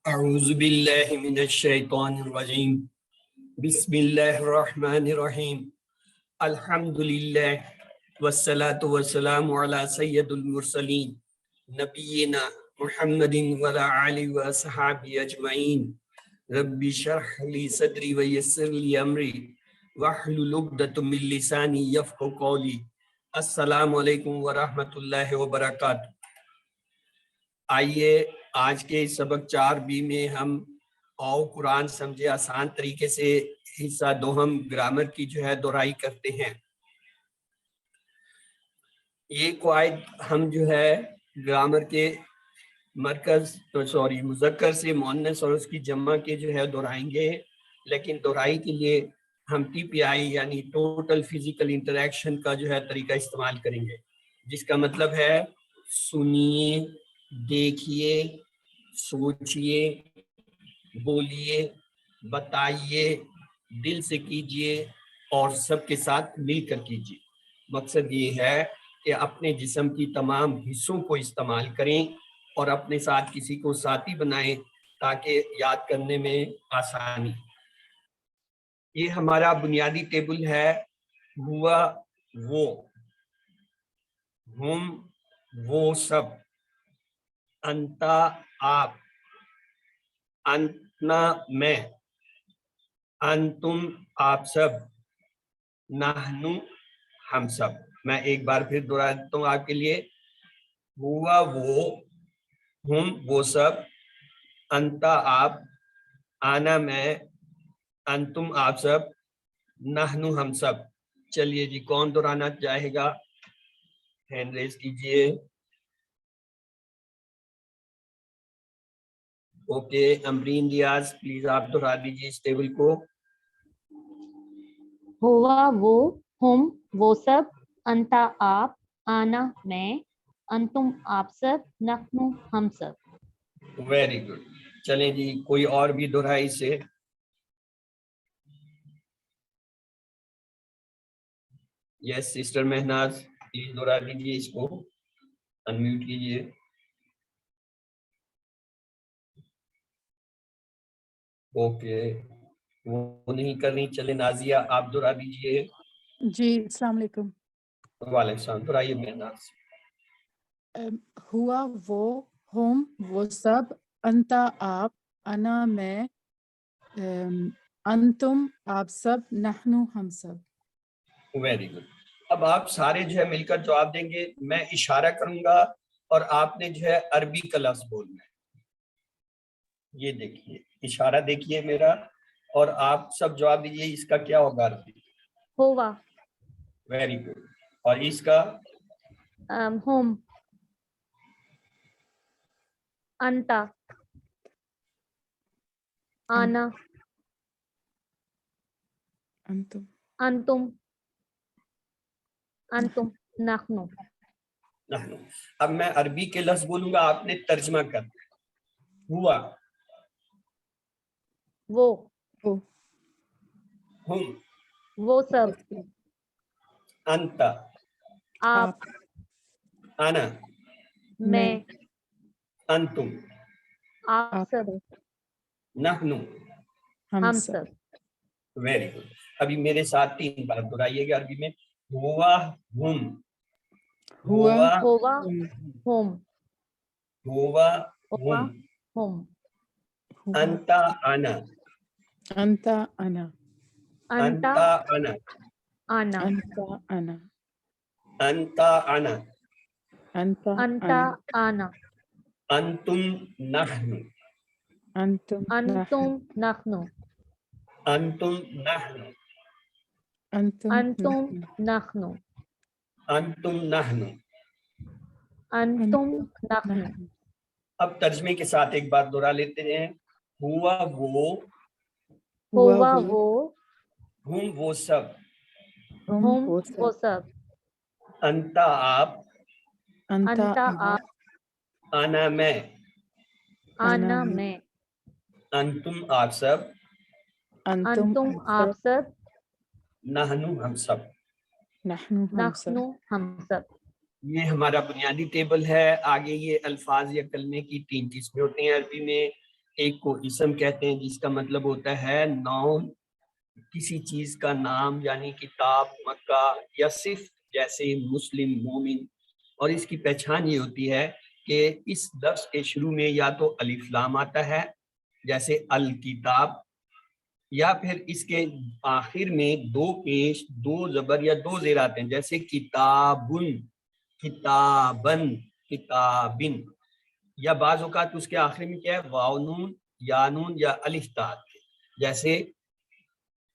اعوذ باللہ من الشیطان الرجیم بسم اللہ الرحمن الرحیم الحمد للہ والصلاة والسلام علی سید المرسلین نبینا محمد وعلی آلہ وصحبہ اجمعین رب اشرح لی صدری ویسر لی امری واحلل عقدۃ من لسانی یفقہوا قولی۔ السلام علیکم ورحمۃ اللہ وبرکاتہ۔ آئیے آج کے سبق 4B میں ہم آؤ قرآن سمجھے آسان طریقے سے حصہ دوہم گرامر کی دہرائی کرتے ہیں۔ یہ قواعد ہم گرامر کے مذکر سے مؤنث اور اس کی جمع کے دہرائیں گے، لیکن دہرائی کے لیے ہم TPI یعنی ٹوٹل فزیکل انٹریکشن کا طریقہ استعمال کریں گے، جس کا مطلب ہے سنیے، دیکھیے، سوچئے، بولیے، بتائیے، دل سے کیجئے اور سب کے ساتھ مل کر کیجئے۔ مقصد یہ ہے کہ اپنے جسم کی تمام حصوں کو استعمال کریں اور اپنے ساتھ کسی کو ساتھی بنائیں تاکہ یاد کرنے میں آسانی۔ یہ ہمارا بنیادی ٹیبل ہے، ہوا وہ، ہم وہ سب، انتا آپ، انتنا میں، انتم آپ سب، نحنو ہم سب۔ میں ایک بار پھر دوہرا دیتا ہوں آپ کے لیے، ہوا وہ، ہم وہ سب، انتا آپ، آنا میں، انتم آپ سب، نحنو ہم سب۔ چلیے جی، کون دہرانا چاہے گا؟ ہینڈ ریز کیجئے۔ اوکے، امرین ریاض پلیز آپ دہرا دیجیے اس ٹیبل کو۔ ہوا وہ، ہم وہ سب، انتا آپ، آنا میں، انتم آپ سب، نحنو ہم سب۔ Very good. چلیں جی، کوئی اور بھی دہرائی سے؟ یس سسٹر مہناز پلیز دہرا دیجیے اس کو، انمیوٹ کیجیے۔ اوکے، وہ نہیں کرنی، چلے نازیہ آپ دہرا دیجیے۔ جی السلام علیکم۔ وعلیکم السلام، دہرائیے مہناز۔ ہوا وہ، ہم وہ سب، انتا آپ، انا میں، انتم آپ سب، نحنو ہم سب۔ Very good. اب آپ سارے مل کر جواب دیں گے، میں اشارہ کروں گا اور آپ نے عربی کا لفظ بولنا ہے۔ یہ دیکھیے اشارہ دیکھیے میرا، اور آپ سب جواب دیجیے اس کا کیا ہوگا عربی؟ ہوا۔ Very good. اور اس کا؟ ہم، انتا، آنا، انتم، انتم، انتم، نحنو۔ نحنو۔ اب میں عربی کے لفظ بولوں گا، آپ نے ترجمہ کرنا ہے۔ ہوا وہ، ہم وہ سب، انتا آپ، انا میں، انتم آپ سب، نحنو ہم سب۔ Very good. ابھی میرے ساتھ 3 بار دہرائیے گا عربی میں، ہوا ہم، ہوا ہوا ہم، ہوا ہوا ہم، ہم، انتا انا، انتا انا، انتا انتا انا، آنا، انتا انا، انتا انا، انتا انتا انا، آنا، انتم نحنو، انتم انتم نحنو، انتم نحنو، انتم انتم نحنو، انتم نحنو۔ انتم نحنو۔ اب ترجمے کے ساتھ ایک بار دہرا لیتے ہیں، ہوا وہ، ہوا وہ، ہم وہ سب، ہم وہ سب، انتا آپ، انتا آپ، انا میں، آنا میں، انتم آپ سب، انتم آپ سب، نحنو ہم سب۔ نحنو ہم سب۔ یہ ہمارا بنیادی ٹیبل ہے۔ آگے یہ الفاظ یا کلمے کی 3 قسمیں ہوتی ہیں عربی میں، ایک کو اسم کہتے ہیں جس کا مطلب ہوتا ہے نام، کسی چیز کا نام، یعنی کتاب، مکہ، یا صرف جیسے مسلم، مومن. اور اس کی پہچان یہ ہوتی ہے کہ اس لفظ کے شروع میں یا تو الف لام آتا ہے جیسے الکتاب، یا پھر اس کے آخر میں دو پیش، دو زبر یا دو زیر آتے ہیں جیسے کتابن، کتابن، کتابن. یا بعض اوقات اس کے آخر میں کیا ہے واو نون، یا نون یا الف تا جیسے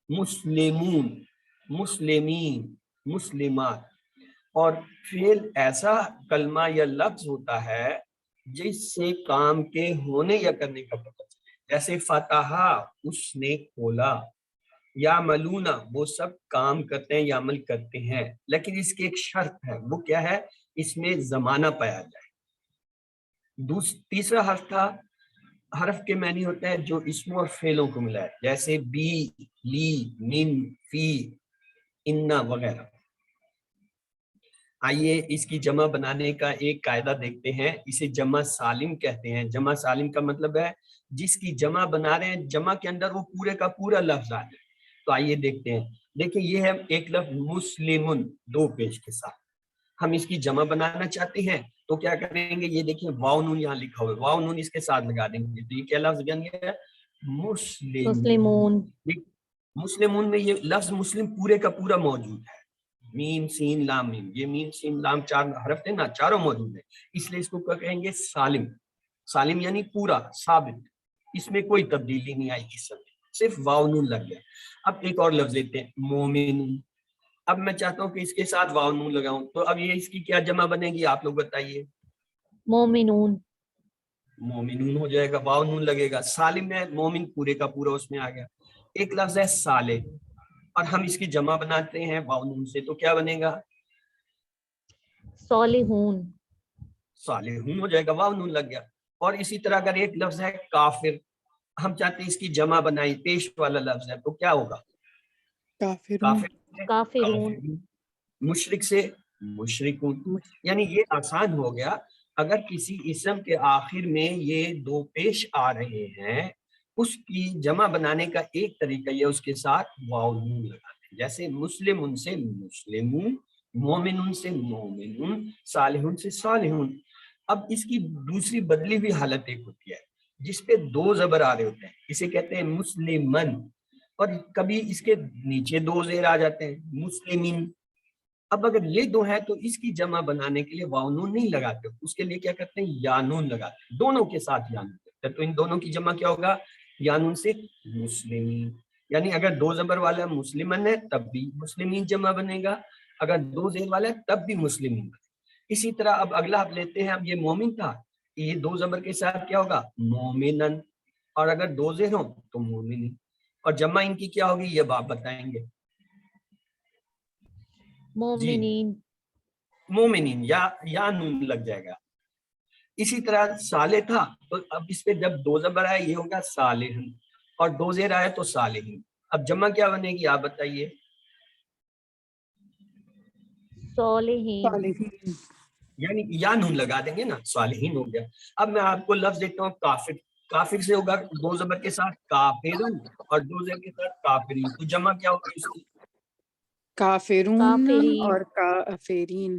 مسلمون، مسلمین، مسلمات. اور فعل ایسا کلمہ یا لفظ ہوتا ہے جس سے کام کے ہونے یا کرنے کا پتہ چلے، جیسے فتح، اس نے کھولا، یا ملونا، وہ سب کام کرتے ہیں یا عمل کرتے ہیں، لیکن اس کی ایک شرط ہے، وہ کیا ہے؟ اس میں زمانہ پایا جائے. تیسرا حرف تھا، حرف کے معنی ہوتا ہے جو اسموں اور فعلوں کو ملا ہے، جیسے بی، لی، من، فی، انا وغیرہ. آئیے اس کی جمع بنانے کا ایک قاعدہ دیکھتے ہیں. اسے جمع سالم کہتے ہیں. جمع سالم کا مطلب ہے جس کی جمع بنا رہے ہیں، جمع کے اندر وہ پورے کا پورا لفظ آ جائے. تو آئیے دیکھتے ہیں. دیکھیں یہ ہے ایک لفظ مسلمن، دو پیش کے ساتھ. ہم اس کی جمع بنانا چاہتے ہیں تو کیا کریں گے؟ یہ دیکھیں واو نون یہاں لکھا ہوا ہے، واو نون اس کے ساتھ لگا دیں گے. تو یہ کیا لفظ بن گیا؟ مسلمون. مسلمون میں یہ لفظ مسلم پورے کا پورا موجود ہے. میم سین لام میم، یہ میم سین لام چار حرف تھے نا، چاروں موجود ہیں. اس لیے اس کو کیا کہیں گے؟ سالم. سالم یعنی پورا، ثابت، اس میں کوئی تبدیلی نہیں آئی، اس میں صرف واو نون لگ گیا. اب ایک اور لفظ لیتے ہیں مومن. اب میں چاہتا ہوں کہ اس کے ساتھ واو نون لگاؤں، تو اب یہ اس کی کیا جمع بنے گی؟ آپ لوگ بتائیے. مومنون. مومنون ہو جائے گا، واو نون لگے گا. سالم میں مومن پورے کا پورا اس میں آ گیا. ایک لفظ ہے صالح، اور ہم اس کی جمع بناتے ہیں واو نون سے، تو کیا بنے گا؟ صالحون. صالحون ہو جائے گا، واو نون لگ گیا. اور اسی طرح اگر ایک لفظ ہے کافر، ہم چاہتے ہیں اس کی جمع بنائی، پیش والا لفظ ہے، تو کیا ہوگا؟ کافرون. کافرون. مشرک سے مشرکون. یعنی یہ آسان ہو گیا. اگر کسی اسم کے آخر میں یہ دو پیش آ رہے ہیں، اس کی جمع بنانے کا ایک طریقہ یہ اس کے ساتھ واو نون لگاتے ہیں. جیسے مسلم سے مسلمون، مومن سے مومنون، صالحون سے صالحون. اب اس کی دوسری بدلی ہوئی حالت ایک ہوتی ہے جس پہ دو زبر آ رہے ہوتے ہیں، اسے کہتے ہیں مسلمن. اور کبھی اس کے نیچے دو زیر آ جاتے ہیں، مسلمین. اب اگر یہ دو ہے تو اس کی جمع بنانے کے لیے واو نون نہیں لگاتے، اس کے لیے کیا کرتے ہیں؟ یا نون لگاتے ہیں. دونوں کے ساتھ یا نون کرتے ہیں. تو ان دونوں کی جمع کیا ہوگا؟ یا نون سے مسلمین. یعنی اگر دو زبر والا مسلمن ہے تب بھی مسلمین جمع بنے گا، اگر دو زیر والا ہے تب بھی مسلمین بنے گا. اسی طرح اب اگلا آپ لیتے ہیں. اب یہ مومن تھا، یہ دو زبر کے ساتھ کیا ہوگا؟ مومنن. اور اگر دو زیر ہوں تو مومنین. اور جمع ان کی کیا ہوگی یہ آپ بتائیں گے؟ مومنین. مومنین، یا نون لگ جائے گا. اسی طرح صالح تھا، تو اب اس پہ جب دو زبر آئے یہ ہوگا صالحن، اور دو زیر آئے تو صالحین. اب جمع کیا بنے گی آپ بتائیے؟ صالحین. صالحین. یعنی یا نون لگا دیں گے نا، صالحین ہو گیا. اب میں آپ کو لفظ دیتا ہوں کافر. کافر سے ہوگا دو زبر کے ساتھ کافرون، اور دو زیر کے ساتھ کافرین. تو جمع کیا ہوگی اس کی؟ کافرون کافرین. اور کافرین.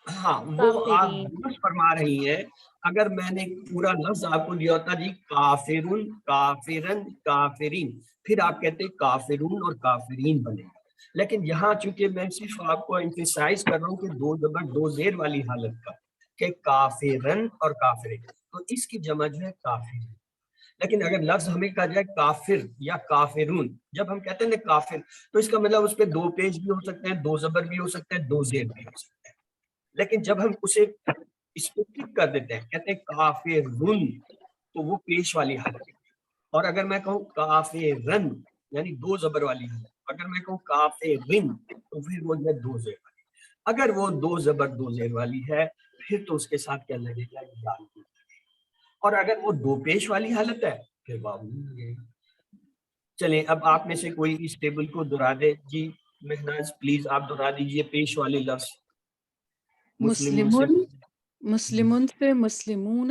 ہاں وہ آپ کافرین. درست فرما رہی ہیں. اگر میں نے پورا لفظ آپ کو دیا ہوتا جی کافرون، کافرن، کافرین، پھر آپ کہتے کافرون اور کافرین بنے گا. لیکن یہاں چونکہ میں صرف آپ کو ایمفیسائز کر رہا ہوں کہ دو زبر دو زیر والی حالت کا، کہ کافرن اور کافرین، تو اس کی جمع جو ہے کافر. لیکن اگر لفظ ہمیں کہا جائے کافر یا کافرون، جب ہم کہتے ہیں کافر تو اس کا مطلب اس پہ دو پیش بھی ہو سکتے ہیں، دو زبر بھی ہو سکتے ہیں، دو زیر بھی ہو سکتے ہیں. لیکن جب ہم اسے اسپیسیفک کر دیتے ہیں، کہتے ہیں کافرن، تو وہ پیش والی حالت ہے. اور اگر میں کہوں کافرن یعنی دو زبر والی حالت، اگر میں کہوں کافرن تو پھر وہ ہے دو زیر والی. اگر وہ دو زبر دو زیر والی ہے پھر تو اس کے ساتھ کیا لگے گا؟ یا. اور اگر وہ دو پیش والی حالت ہے پھر واو لگے گا. چلیں اب آپ میں سے کوئی اس ٹیبل کو دہرا دے. جی مہناز پلیز آپ دہرا دیجئے پیش والے لفظ. مسلمون، مسلمون سے مسلمون،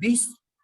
20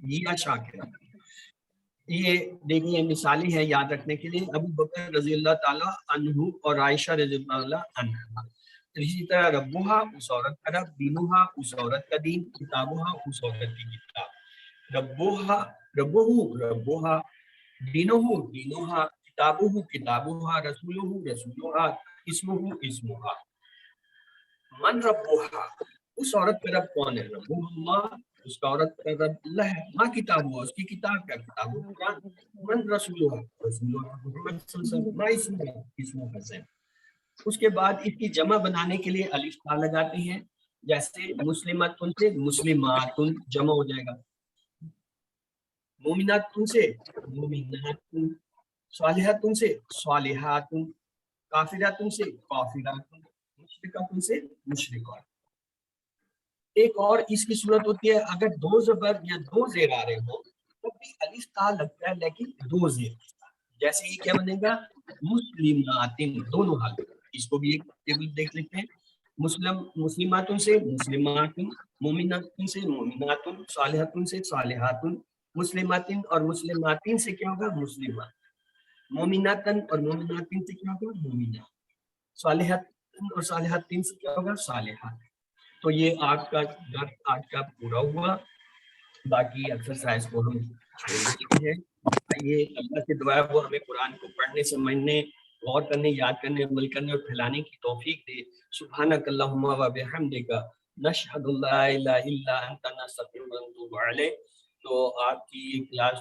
یا شاکرا. یہ دیکھیے مثالیں ہیں یاد رکھنے کے لیے. ابو بکر رضی اللہ تعالیٰ عنہ اور عائشہ رضی اللہ عنہا. اسی طرح ربوہا اس عورت کا رب، دینوہا اس عورت کا دین، کتابوہا اس عورت کی کتاب. ربوہا ربوہا دینوہو دینوہا کتابوہو کتابوہا رسولوہو رسولوہا اسموہو اسموہا. من ربوہا اس عورت کا رب کون ہے؟ ربوہ اللہ اس کا عورت کا رب اللہ ہے. ماں کتاب ہوا اس کی کتاب کا کتاب قرآن. من رسولوہا رسولوہا محمد صلی اللہ علیہ وسلم. ما اسموہا اسموہا حسین. اس کے بعد اس کی جمع بنانے کے لیے الف تا لگاتے ہیں. جیسے مسلماتن سے مسلماتن جمع ہو جائے گا، مومناتن سے مومناتن، صالحاتن سے صالحاتن، کافراتن سے کافراتن، مشرکاتن سے مشرکات. ایک اور اس کی صورت ہوتی ہے اگر دو زبر یا دو زیر آ رہے ہوں تو بھی الف تا لگتا ہے لیکن دو زیر. جیسے یہ کیا بنے گا؟ مسلماتن، دونوں حالت. اس کو بھی ایک ٹیبل دیکھ لیتے ہیں. مسلماتن سے مسلماتن، مومناتن سے مومناتن، صالحاتن سے صالحاتن. مسلماتن اور مسلماتین سے کیا ہوگا؟ مسلمات. مومناتن اور مومناتین سے کیا ہوگا؟ مومنات. صالحاتن اور صالحاتین سے کیا ہوگا؟ صالحات. تو یہ آج کا درس آج کا پورا ہوا. باقی ایکسرسائز کو ہم چھوڑ دیتے ہیں. یہ اللہ سے دعا ہے وہ ہمیں قرآن کو پڑھنے، سمجھنے، غور کرنے، یاد کرنے، عمل کرنے اور پھیلانے کی توفیق دے. سبحانک اللہم و بحمدک نشہد لا الہ الا انت نستغفرک ونتوب الیک. تو آپ کی کلاس